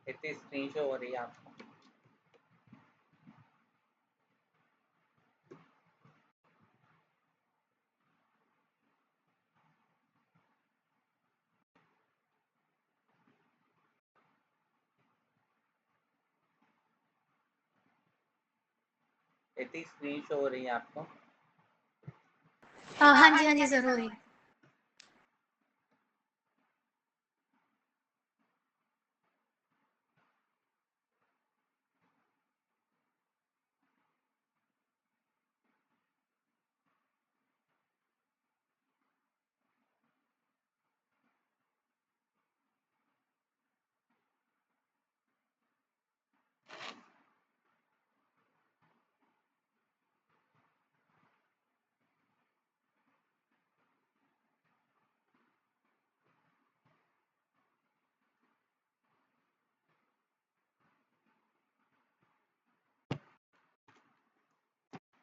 इतनी screen show हो रही है आपको? इतनी स्क्रीन शो हो रही है आपको? हाँ जी, हाँ जी, जरूर ही।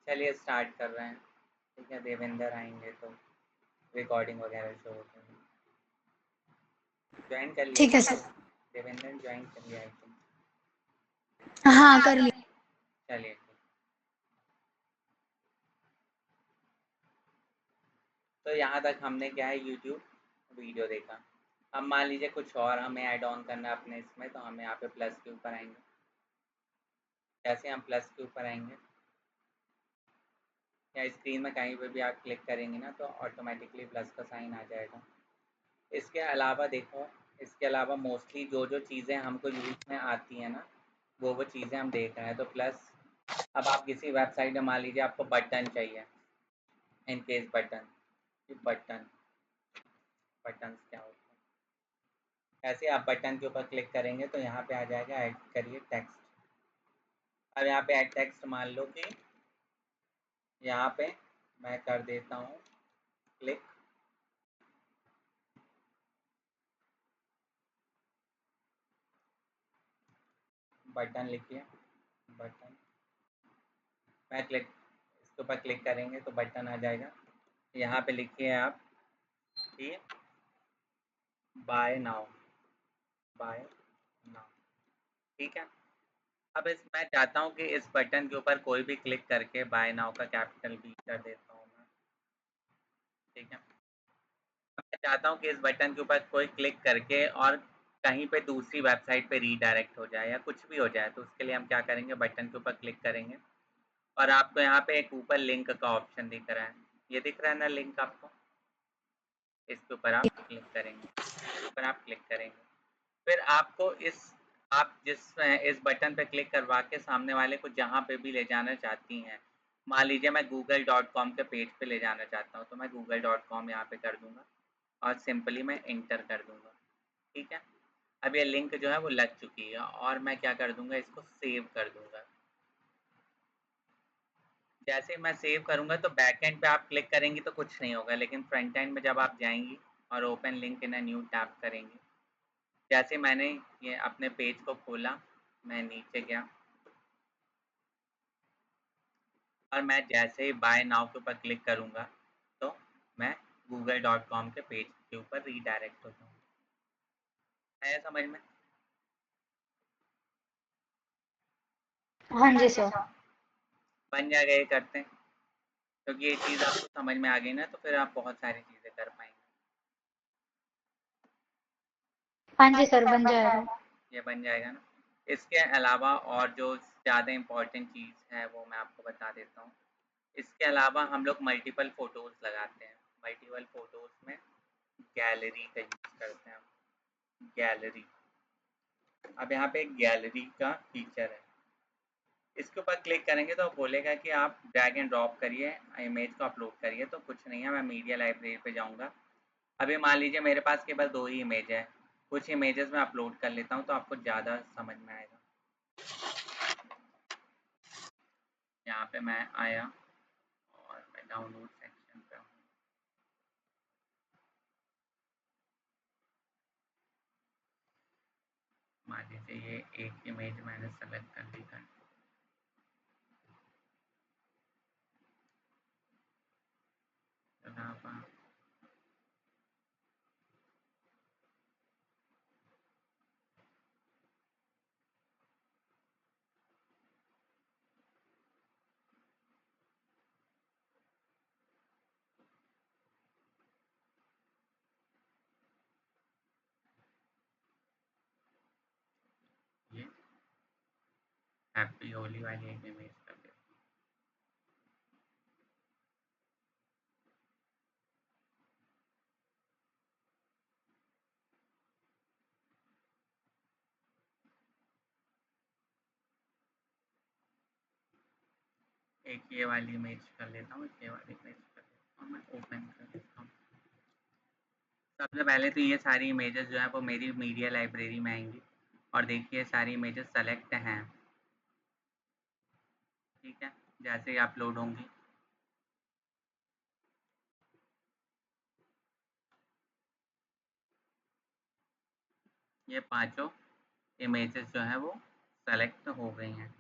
चलिए स्टार्ट कर रहे हैं। ठीक है, देवेंद्र आएंगे तो रिकॉर्डिंग वगैरह शो हो जाएगी। ज्वाइन कर लिया ठीक है क्या? सर। देवेंद्र ज्वाइन कर लिया आई थिंक। हाँ, कर लिया। चलिए ठीक। तो यहाँ तक हमने क्या है यूट्यूब वीडियो देखा। अब मान लीजिए कुछ और हमें ऐड ऑन करना है अपने इसमें, तो हम यहाँ पे प्लस के ऊपर आएंगे। जैसे हम प्लस के ऊपर आएंगे या स्क्रीन में कहीं पे भी आप क्लिक करेंगे ना तो ऑटोमेटिकली प्लस का साइन आ जाएगा। इसके अलावा देखो, इसके अलावा मोस्टली जो जो चीज़ें हमको यूज़ में आती हैं ना वो चीज़ें हम देख रहे हैं। तो प्लस अब आप किसी वेबसाइट में मान लीजिए आपको बटन चाहिए, in case button, button button क्या होता है, ऐसे आप बटन के ऊपर क्लिक करेंगे तो यहाँ पे आ जाएगा ऐड करिए टेक्स्ट। अब यहाँ पे ऐड टेक्स्ट मान लो कि यहाँ पे मैं कर देता हूँ क्लिक, बटन लिखिए, बटन, मैं क्लिक, इसके ऊपर क्लिक करेंगे तो बटन आ जाएगा। यहाँ पे लिखिए आप कि बाय नाउ, बाय नाउ, ठीक है। अब इस मैं चाहता हूँ कि इस बटन के ऊपर कोई भी क्लिक करके बाय नाउ का कैपिटल बी कर देता हूँ मैं, ठीक है। मैं चाहता हूँ कि इस बटन के ऊपर कोई क्लिक करके और कहीं पे दूसरी वेबसाइट पे रीडायरेक्ट हो जाए या कुछ भी हो जाए, तो उसके लिए हम क्या करेंगे, बटन के ऊपर क्लिक करेंगे और आपको यहाँ पे एक ऊपर लिंक का ऑप्शन दिख रहा है, ये दिख रहा है ना लिंक आपको, इसके ऊपर आप क्लिक करेंगे, इसके ऊपर आप क्लिक करेंगे, फिर आपको आप इस बटन पे क्लिक करवा के सामने वाले को जहाँ पे भी ले जाना चाहती हैं, मान लीजिए मैं google.com के पेज पे ले जाना चाहता हूँ, तो मैं google.com यहाँ पे कर दूँगा और सिंपली मैं एंटर कर दूँगा, ठीक है। अब ये लिंक जो है वो लग चुकी है और मैं क्या कर दूँगा, इसको सेव कर दूँगा। जैसे मैं सेव करूँगा तो बैक एंड पे आप क्लिक करेंगी तो कुछ नहीं होगा, लेकिन फ्रंट एंड में जब आप जाएँगी और open link in a new tab करेंगी, जैसे मैंने ये अपने पेज को खोला, मैं नीचे गया और मैं जैसे ही बाय नाउ के ऊपर क्लिक करूँगा, तो मैं google.com के पेज के ऊपर रीडायरेक्ट हो जाऊँगा। आया समझ में? हाँ जी सर। बन जाएगा ये करते हैं, क्योंकि ये चीज़ आपको समझ में आ गई ना, तो फिर आप बहुत सारी चीज़ें कर पाएँगे। हाँ जी सर, बन जाएगा। ये बन जाएगा ना। इसके अलावा और जो ज़्यादा इम्पोर्टेंट चीज़ है वो मैं आपको बता देता हूँ। इसके अलावा हम लोग मल्टीपल फ़ोटोज़ लगाते हैं। मल्टीपल फ़ोटोज़ में गैलरी का यूज़ करते हैं हम, गैलरी। अब यहाँ पे एक गैलरी का फीचर है। इसके ऊपर क्लिक करेंगे तो बोलेगा कि आप ड्रैग एंड ड्रॉप करिए, इमेज को अपलोड करिए, तो कुछ नहीं है, मैं मीडिया लाइब्रेरी पे जाऊँगा। अभी मान लीजिए मेरे पास केवल 2 ही इमेज है, कुछ इमेजेस मैं अपलोड कर लेता हूँ तो आपको ज़्यादा समझ में आएगा। यहाँ पे मैं आया और मैं डाउनलोड सेक्शन पे हूँ। मान लीजिए ये एक इमेज मैंने सेलेक्ट कर ली है, अलावा ये हैप्पी होली वाली एक इमेज कर देता हूँ। एक ये वाली इमेज कर लेता हूँ, ये वाली इमेज कर लेता हूँ, मैं ओपन कर देता हूँ। सबसे पहले तो ये सारी इमेजेस जो है वो मेरी मीडिया लाइब्रेरी में आएंगी और देखिए सारी इमेजेस सेलेक्ट हैं, ठीक है। जैसे ही अपलोड होंगी, ये पांचों इमेजेस जो है वो सेलेक्ट हो गई हैं।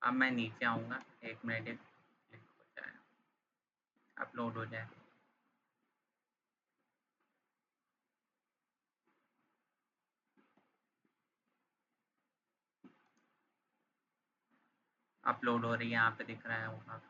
अब मैं नीचे आऊँगा, 1 मिनट, एक क्लिक हो जाए, अपलोड हो जाए। अपलोड हो रही है, यहाँ पे दिख रहा है होगा।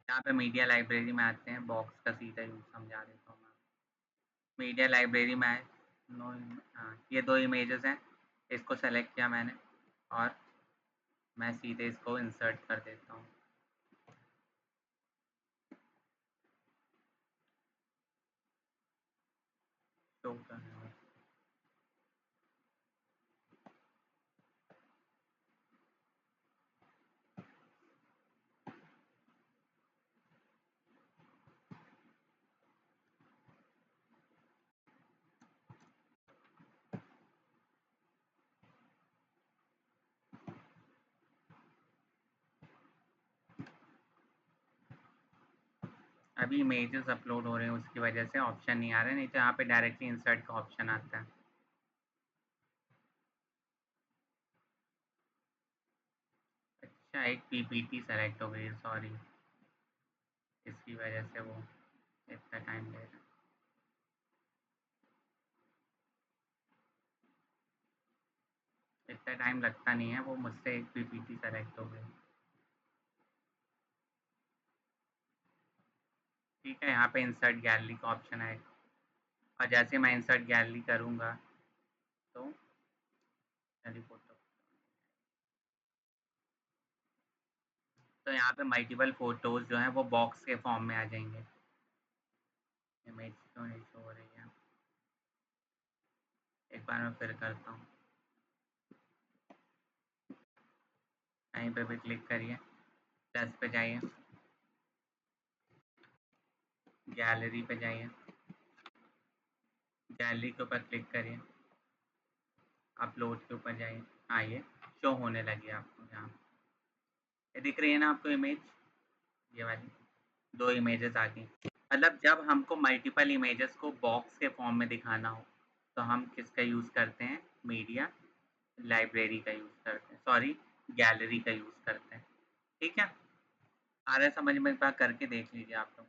यहाँ पे मीडिया लाइब्रेरी में आते हैं, बॉक्स का सीधा यूज़ समझा देता हूँ मैं। मीडिया लाइब्रेरी में आए, नो, हाँ ये 2 इमेजेस हैं, इसको सेलेक्ट किया मैंने और मैं सीधे इसको इंसर्ट कर देता हूँ। शो करने वाला। अभी इमेजेस अपलोड हो रहे हैं, उसकी वजह से ऑप्शन नहीं आ रहा है, नहीं तो यहाँ पे डायरेक्टली इंसर्ट का ऑप्शन आता है। अच्छा, एक पीपीटी सेलेक्ट हो गई, सॉरी, इसकी वजह से वो इतना टाइम ले रहा है। इतना टाइम लगता नहीं है, वो मुझसे एक पीपीटी सेलेक्ट हो गई। ठीक है, यहाँ पे इंसर्ट गैलरी का ऑप्शन आएगा और जैसे मैं इंसर्ट गैलरी करूँगा तो गैलरी फोटो, तो यहाँ पे मल्टीपल फोटोज़ जो हैं वो बॉक्स के फॉर्म में आ जाएंगे। इमेज क्यों नहीं शो हो रही है, एक बार मैं फिर करता हूँ। कहीं पे भी क्लिक करिए, प्लस पे जाइए, गैलरी पे जाइए, गैलरी के ऊपर क्लिक करिए, अपलोड के ऊपर जाइए। हाँ, ये शो होने लगी आपको यहाँ, ये दिख रही है ना आपको इमेज, ये वाली 2 इमेजेस आ गई। मतलब जब हमको मल्टीपल इमेजेस को बॉक्स के फॉर्म में दिखाना हो तो हम किसका यूज़ करते हैं, मीडिया लाइब्रेरी का यूज़ करते हैं, सॉरी गैलरी का यूज़ करते हैं। ठीक है, आ रहा है समझ में, एक बार करके देख लीजिए आप लोग।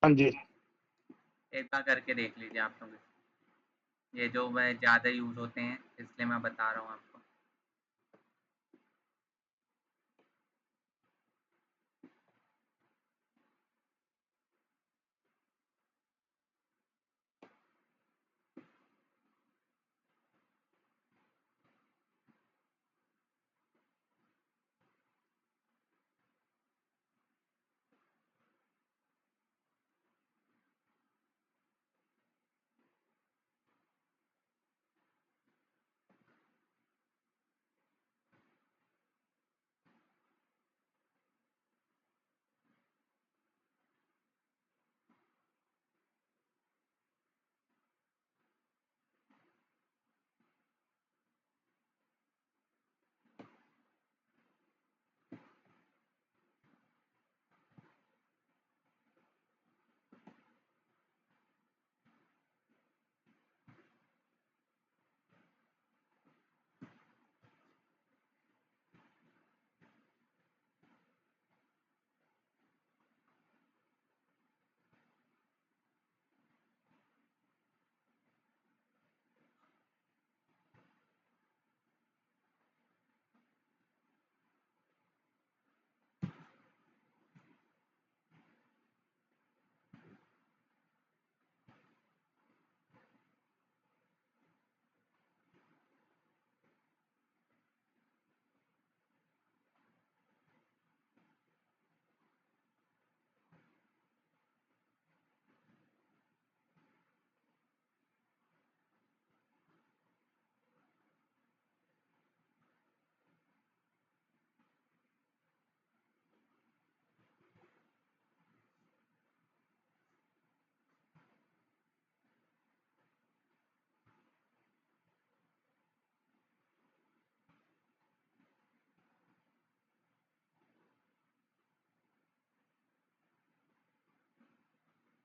हाँ जी। एक बार करके देख लीजिए आप लोग, ये जो वह ज़्यादा यूज़ होते हैं इसलिए मैं बता रहा हूँ आपको।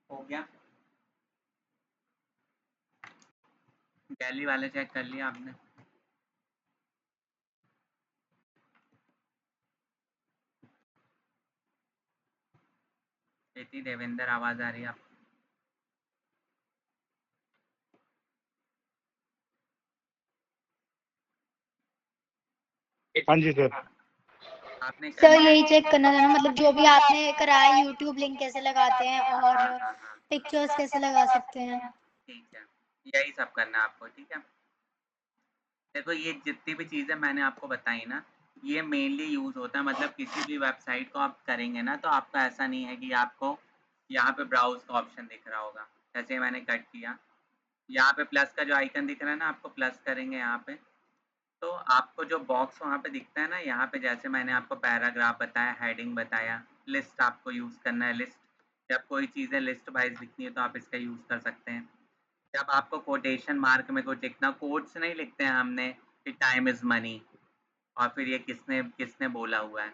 हो गया, गैलरी वाले चेक कर लिया आपने? इतनी देवेंद्र आवाज़ आ रही है आपको? हाँ जी सर। आपने सर करना है। यही चेक करना था ना, मतलब जो भी आपने कराया यूट्यूब लिंक कैसे लगाते हैं और हाँ, हाँ, हाँ। पिक्चर्स कैसे लगा सकते हैं। ठीक है, यही सब करना है आपको, ठीक है? देखो ये जितनी भी चीज़ें मैंने आपको बताई ना, ये मेनली यूज़ होता है मतलब किसी भी वेबसाइट को आप करेंगे ना तो आपका ऐसा नहीं है कि आपको यहाँ पे ब्राउज़ का ऑप्शन दिख रहा होगा। जैसे मैंने कट किया, यहाँ पे प्लस का जो आइकन दिख रहा है ना, आपको प्लस करेंगे यहाँ पे, तो आपको जो बॉक्स वहाँ पे दिखता है ना, यहाँ पे जैसे मैंने आपको पैराग्राफ बताया, हेडिंग बताया, लिस्ट आपको यूज़ करना है, लिस्ट जब कोई चीज़ें लिस्ट वाइज़ लिखनी है तो आप इसका यूज़ कर सकते हैं। जब आपको कोटेशन मार्क में कुछ लिखना कोट्स नहीं लिखते हैं हमने कि टाइम इज़ मनी और फिर ये किसने किसने बोला हुआ है।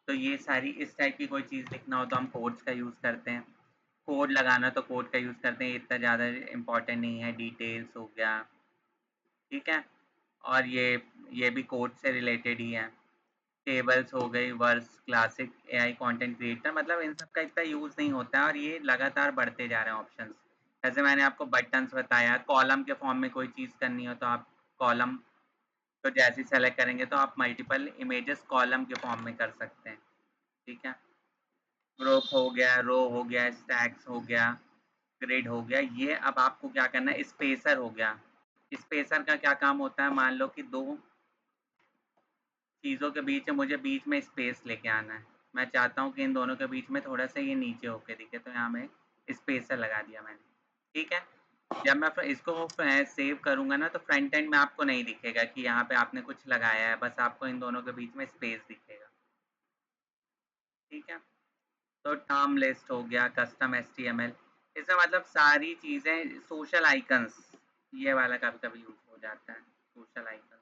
तो ये सारी इस टाइप की कोई चीज़ लिखना हो तो हम कोट्स का यूज़ करते हैं। कोड लगाना तो कोड का यूज़ करते हैं, इतना ज़्यादा इम्पोर्टेंट नहीं है, डिटेल्स हो गया, ठीक है? और ये भी कोड से रिलेटेड ही है। टेबल्स हो गई, words, classic, AI content creator मतलब इन सब का इतना यूज़ नहीं होता है और ये लगातार बढ़ते जा रहे हैं ऑप्शंस। जैसे मैंने आपको बटन्स बताया, कॉलम के फॉर्म में कोई चीज़ करनी हो तो आप कॉलम को जैसे ही सेलेक्ट करेंगे तो आप मल्टीपल इमेजेस कॉलम के फॉर्म में कर सकते हैं, ठीक है? ग्रुप हो गया, रो हो गया, स्टैक्स हो गया, ग्रिड हो गया, ये अब आपको क्या करना है स्पेसर हो गया। स्पेसर का क्या काम होता है मान लो कि 2 चीज़ों के बीच में मुझे बीच में स्पेस लेके आना है। मैं चाहता हूँ कि इन दोनों के बीच में थोड़ा-सा ये नीचे होके दिखे तो यहाँ मैं स्पेसर लगा दिया मैंने, ठीक है? जब मैं इसको सेव करूँगा ना तो फ्रंट एंड में आपको नहीं दिखेगा कि यहाँ पे आपने कुछ लगाया है, बस आपको इन दोनों के बीच में स्पेस दिखेगा, ठीक है? तो टर्म लिस्ट हो गया, कस्टम एचटीएमएल इसमें मतलब सारी चीज़ें सोशल आइकन्स ये वाला कभी-कभी यूज़ हो जाता है, सोशल आइकन्स।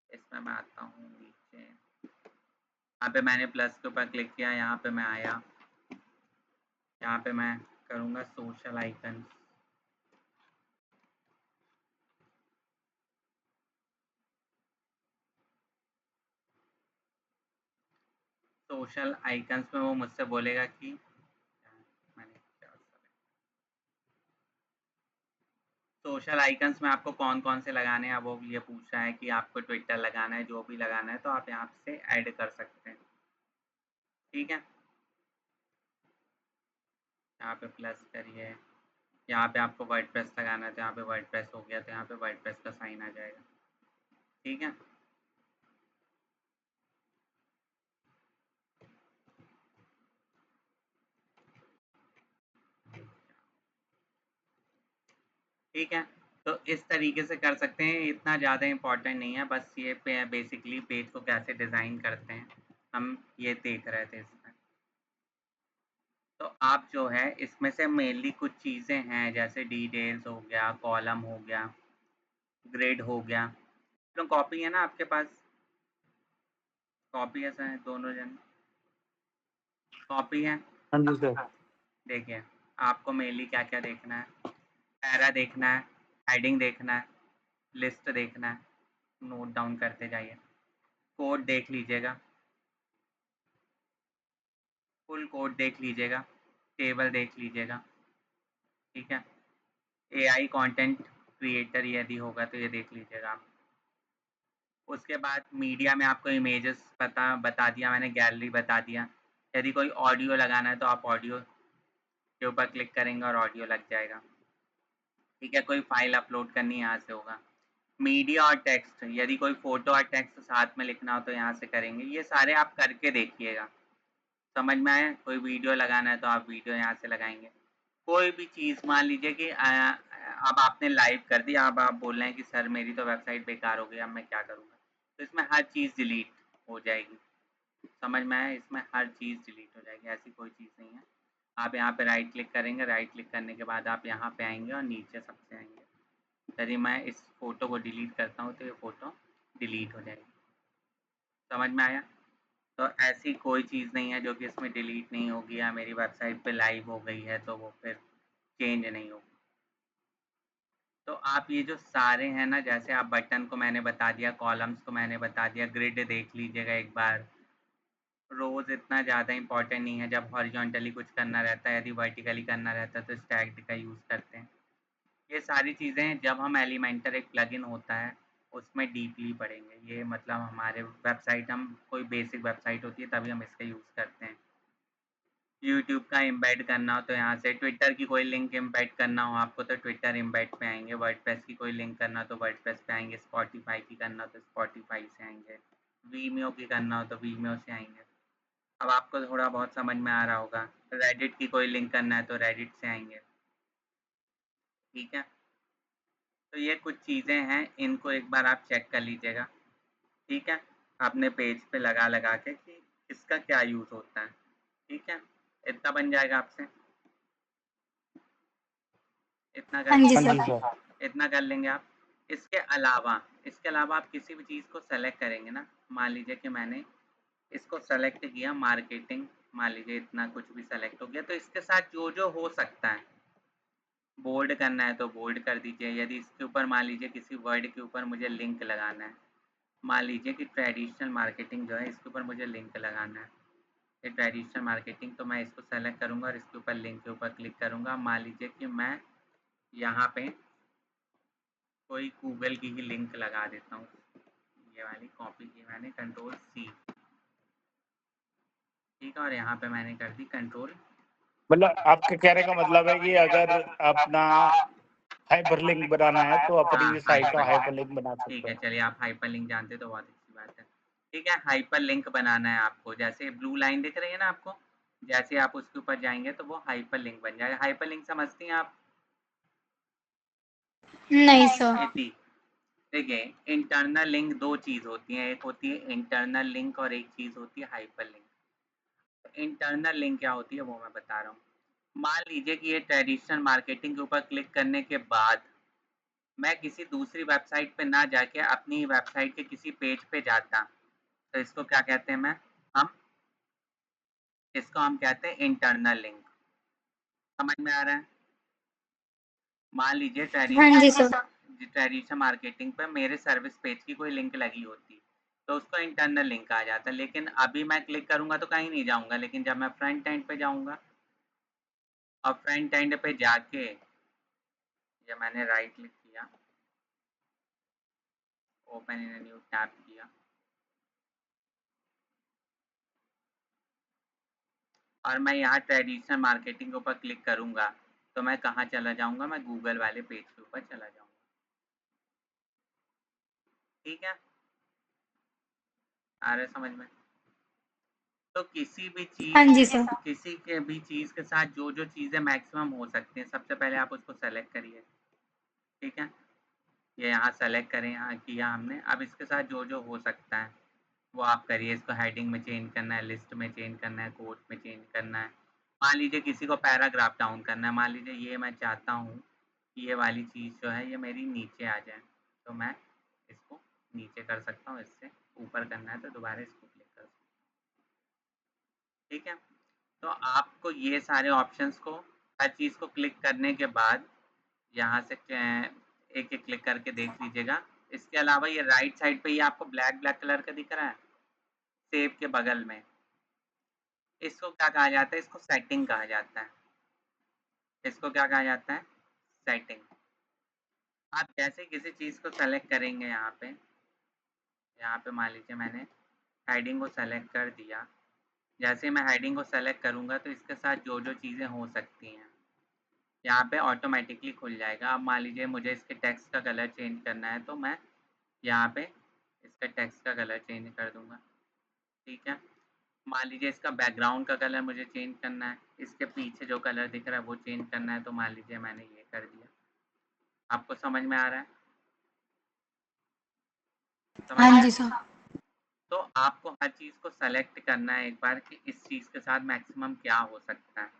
इसमें मैं आता हूँ नीचे, यहाँ पे मैंने प्लस के ऊपर क्लिक किया, यहाँ पे मैं आया, यहाँ पे मैं करूँगा सोशल आइकन्स। सोशल आइकन्स में वो मुझसे बोलेगा कि मैंने क्या सोशल आइकन्स में आपको कौन-कौन से लगाने हैं, वो ये पूछ रहा है कि आपको ट्विटर लगाना है, जो भी लगाना है तो आप यहाँ से ऐड कर सकते हैं, ठीक है? यहाँ पे प्लस करिए, यहाँ पे आपको वर्डप्रेस लगाना है तो यहाँ पे वर्डप्रेस हो गया तो यहाँ पे वर्डप्रेस का साइन आ जाएगा, ठीक है? ठीक है? तो इस तरीके से कर सकते हैं, इतना ज़्यादा इम्पोर्टेंट नहीं है, बस ये बेसिकली पेज को कैसे डिज़ाइन करते हैं, हम ये देख रहे थे इसमें। तो आप जो है इसमें से मेनली कुछ चीज़ें हैं जैसे डिटेल्स हो गया, कॉलम हो गया, ग्रिड हो गया। तो कॉपी है ना आपके पास? कॉपी है सर दोनों जन? कॉपी है? हाँ जी सर। देखिए, आपको मेनली क्या-क्या देखना है? पैरा देखना है, हेडिंग देखना है, लिस्ट देखना है, नोट डाउन करते जाइए। कोड देख लीजिएगा, फुल कोड देख लीजिएगा, टेबल देख लीजिएगा, ठीक है? एआई कंटेंट क्रिएटर यदि होगा तो ये देख लीजिएगा आप। उसके बाद मीडिया में आपको इमेजेस बता दिया मैंने, गैलरी बता दिया। यदि कोई ऑडियो लगाना है तो आप ऑडियो के ऊपर क्लिक करेंगे और ऑडियो लग जाएगा, ठीक है? कोई फ़ाइल अपलोड करनी है यहाँ से होगा। मीडिया और टेक्स्ट यदि कोई फ़ोटो और टेक्स्ट साथ में लिखना हो तो यहाँ से करेंगे। ये सारे आप करके देखिएगा। समझ में आया? कोई वीडियो लगाना है तो आप वीडियो यहाँ से लगाएँगे। कोई भी चीज़ मान लीजिए कि अब आपने लाइव कर दी, अब आप बोल रहे हैं कि सर मेरी तो वेबसाइट बेकार हो गई, अब मैं क्या करूँगा? तो इसमें हर चीज़ डिलीट हो जाएगी। समझ में आया? इसमें हर चीज़ डिलीट हो जाएगी, ऐसी कोई चीज़ नहीं है। आप यहाँ पे राइट क्लिक करेंगे, राइट क्लिक करने के बाद आप यहाँ पे आएँगे और नीचे सबसे आएँगे। यदि मैं इस फ़ोटो को डिलीट करता हूँ तो ये फ़ोटो डिलीट हो जाएगी। समझ में आया? तो ऐसी कोई चीज़ नहीं है जो कि इसमें डिलीट नहीं होगी या मेरी वेबसाइट पे लाइव हो गई है तो वो फिर चेंज नहीं होगी। तो आप ये जो सारे हैं ना जैसे आप बटन को मैंने बता दिया, कॉलम्स को मैंने बता दिया, ग्रिड देख लीजिएगा एक बार। रोज़ इतना ज़्यादा इम्पोर्टेंट नहीं है, जब हॉरिज़ॉन्टली कुछ करना रहता है, यदि वर्टिकली करना रहता है तो स्टैक्ड का यूज़ करते हैं। ये सारी चीज़ें जब हम एलिमेंटर एक प्लगइन होता है, उसमें डीपली पढ़ेंगे। ये मतलब हमारे वेबसाइट, हम कोई बेसिक वेबसाइट होती है तभी हम इसका यूज़ करते हैं। यूट्यूब का एम्बेड करना हो तो यहाँ से, ट्विटर की कोई लिंक एम्बेड करना हो आपको तो ट्विटर एम्बेड पे आएँगे, वर्डप्रेस की कोई लिंक करना हो तो वर्डप्रेस पे आएँगे, स्पॉटिफ़ाई की करना हो तो स्पॉटिफ़ाई से आएँगे, वीमियो की करना हो तो वीमियो से आएँगे। अब आपको थोड़ा बहुत समझ में आ रहा होगा। रेडिट की कोई लिंक करना है तो रेडिट से आएँगे, ठीक है? तो ये कुछ चीज़ें हैं, इनको एक बार आप चेक कर लीजिएगा, ठीक है? अपने पेज पे लगा-लगा के कि इसका क्या यूज़ होता है, ठीक है? इतना बन जाएगा आपसे? इतना कर हाँ जी हाँ लेंगे? जी सर। सर। इतना कर लेंगे आप? इसके अलावा आप किसी भी चीज़ को सेलेक्ट करेंगे ना, मान लीजिए कि मैंने इसको सेलेक्ट किया मार्केटिंग, मान लीजिए इतना कुछ भी सेलेक्ट हो गया, तो इसके साथ जो-जो हो सकता है, बोल्ड करना है तो बोल्ड कर दीजिए, यदि इसके ऊपर मान लीजिए किसी वर्ड के ऊपर मुझे लिंक लगाना है, मान लीजिए कि ट्रेडिशनल मार्केटिंग जो है इसके ऊपर मुझे लिंक लगाना है, ये ट्रेडिशनल मार्केटिंग, तो मैं इसको सेलेक्ट करूँगा और इसके ऊपर लिंक के ऊपर क्लिक करूँगा। मान लीजिए कि मैं यहाँ पे कोई गूगल की ही लिंक लगा देता हूँ, ये वाली कॉपी की मैंने कंट्रोल सी, ठीक है, और यहाँ पे मैंने कर दी कंट्रोल। मतलब आपके कहने का मतलब है कि अगर अपना हाइपरलिंक बनाना है तो हाँ, अपनी साइट का हाइपर, हाइपरलिंक बना ठीक सकते है, हैं। चलिए आप हाइपर लिंक जानते हैं तो बहुत अच्छी बात है। ठीक है, हाइपर लिंक बनाना है आपको, जैसे ब्लू लाइन दिख रही है ना आपको, जैसे आप उसके ऊपर जाएँगे तो वो हाइपर लिंक बन जाएगा। हाइपर लिंक समझती हैं आप? नहीं सर। इति देखिए, इंटरनल लिंक 2 चीज़ होती हैं, एक होती है इंटरनल लिंक और एक चीज़ होती है हाइपर लिंक। इंटरनल लिंक क्या होती है वो मैं बता रहा हूँ। मान लीजिए कि ये ट्रेडिशनल मार्केटिंग के ऊपर क्लिक करने के बाद मैं किसी दूसरी वेबसाइट पे ना जाके अपनी वेबसाइट के किसी पेज पे जाता, तो इसको क्या कहते हैं हम इसको हम कहते हैं इंटरनल लिंक। समझ में आ रहा है? मान लीजिए हाँ जी सर। ट्रेडिशनल मार्केटिंग पे मेरे सर्विस पेज की कोई लिंक लगी होती, तो उसको इंटरनल लिंक कहा जाता है। लेकिन अभी मैं क्लिक करूँगा तो कहीं नहीं जाऊँगा, लेकिन जब मैं फ्रंट एंड पे जाऊँगा और फ्रंट एंड पे जाके ये मैंने राइट क्लिक किया, open in a new tab किया और मैं यहाँ ट्रेडिशनल मार्केटिंग के ऊपर क्लिक करूँगा, तो मैं कहाँ चला जाऊँगा? मैं गूगल वाले पेज के ऊपर चला जाऊँगा। ठीक है? आ रहा है समझ में? तो हाँ जी सर। किसी के भी चीज़ के साथ जो-जो चीज़ें मैक्सिमम हो सकती हैं, सबसे पहले आप उसको सेलेक्ट करिए, ठीक है? ये यहाँ सेलेक्ट करें, यहाँ किया हमने, अब इसके साथ जो-जो हो सकता है, वो आप करिए। इसको हेडिंग में चेंज करना है, लिस्ट में चेंज करना है, कोट में चेंज करना है। मान लीजिए किसी को पैराग्राफ डाउन करना है, मान लीजिए ये मैं चाहता हूँ कि ये वाली चीज़ जो है ये मेरी नीचे आ जाए, तो मैं इसको नीचे कर सकता हूँ, इससे ऊपर करना है तो दोबारा इसको क्लिक कर सकता हूँ, ठीक है? तो आपको ये सारे ऑप्शंस को, हर चीज़ को क्लिक करने के बाद यहाँ से एक-एक क्लिक करके देख लीजिएगा। इसके अलावा ये राइट साइड पे ये आपको ब्लैक-ब्लैक कलर का दिख रहा है, सेव के बगल में, इसको क्या कहा जाता है? इसको सेटिंग कहा जाता है। इसको क्या कहा जाता है? सेटिंग। आप जैसे किसी चीज़ को सेलेक्ट करेंगे यहाँ पे मान लीजिए मैंने हेडिंग को सेलेक्ट कर दिया। जैसे ही मैं हेडिंग को सेलेक्ट करूँगा तो इसके साथ जो-जो चीज़ें हो सकती हैं, यहाँ पे ऑटोमैटिकली खुल जाएगा। अब मान लीजिए मुझे इसके टेक्स्ट का कलर चेंज करना है तो मैं यहाँ पे इसका टेक्स्ट का कलर चेंज कर दूँगा, ठीक है? मान लीजिए इसका बैकग्राउंड का कलर मुझे चेंज करना है, इसके पीछे जो कलर दिख रहा है वो चेंज करना है, तो मान लीजिए मैंने ये कर दिया। आपको समझ में आ रहा है? समझ हाँ में? जी सर। तो आपको हर चीज़ को सेलेक्ट करना है एक बार कि इस चीज़ के साथ मैक्सिमम क्या हो सकता है।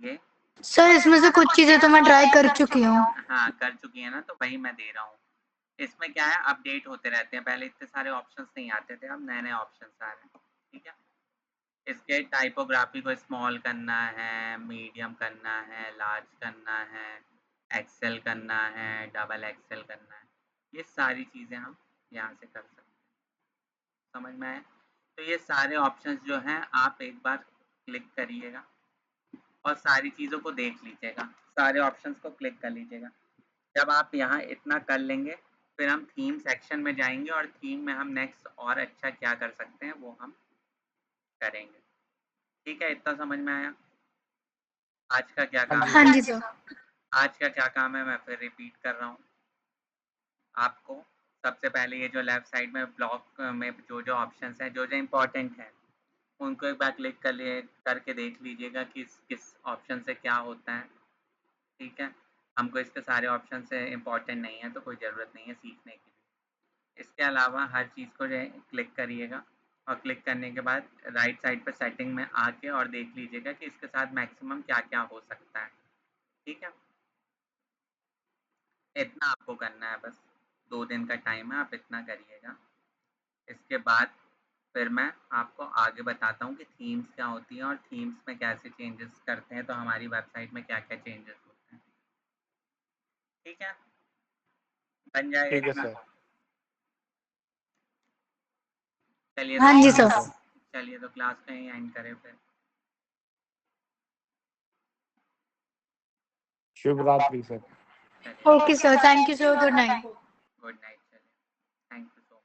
ये सर इसमें से कुछ चीजें तो मैं ट्राई कर चुकी हूँ। हाँ, कर चुकी है ना, तो वही मैं दे रहा हूँ। इसमें क्या है, अपडेट होते रहते हैं, पहले इतने सारे ऑप्शंस नहीं आते थे, अब नए-नए ऑप्शंस आ रहे हैं, ठीक है? इसके टाइपोग्राफी को स्मॉल करना है, मीडियम करना है, लार्ज करना है, एक्सेल करना है, डबल एक्सेल करना है, ये सारी चीज़ें हम यहाँ से कर सकते हैं। समझ में आया? तो ये सारे ऑप्शंस जो हैं आप एक बार क्लिक करिएगा और सारी चीज़ों को देख लीजिएगा, सारे ऑप्शंस को क्लिक कर लीजिएगा। जब आप यहाँ इतना कर लेंगे फिर हम थीम सेक्शन में जाएंगे और थीम में हम नेक्स्ट और अच्छा क्या कर सकते हैं वो हम करेंगे। ठीक है, इतना समझ में आया? आज का क्या हाँ काम जी हाँ है? जी सर। आज का क्या काम है मैं फिर रिपीट कर रहा हूँ आपको। सबसे पहले ये जो लेफ्ट साइड में ब्लॉक में जो जो ऑप्शंस हैं, जो जो इम्पोर्टेंट हैं, उनको एक बार क्लिक कर लिए करके देख लीजिएगा कि किस ऑप्शन से क्या होता है। ठीक है, हमको इसके सारे ऑप्शन से इम्पोर्टेंट नहीं है तो कोई ज़रूरत नहीं है सीखने की। इसके अलावा हर चीज़ को जो है क्लिक करिएगा और क्लिक करने के बाद राइट साइड पर सेटिंग में आके और देख लीजिएगा कि इसके साथ मैक्सिमम क्या-क्या हो सकता है। ठीक है? इतना आपको करना है बस, 2 दिन का टाइम है, आप इतना करिएगा। इसके बाद फिर मैं आपको आगे बताता हूँ कि थीम्स क्या होती हैं और थीम्स में कैसे चेंजेस करते हैं, तो हमारी वेबसाइट में क्या-क्या चेंजेस होते हैं। ठीक है? बन जाएगा ठीक है इतना? सर। चलिए तो हाँ जी हाँ जी सर। सर। चलिए तो क्लास को यहीं एंड करें फिर। शुभ रात्रि सर। चलिए, okay sir, thank you sir, good night. Good night. चलिए, थैंक यू सो मच।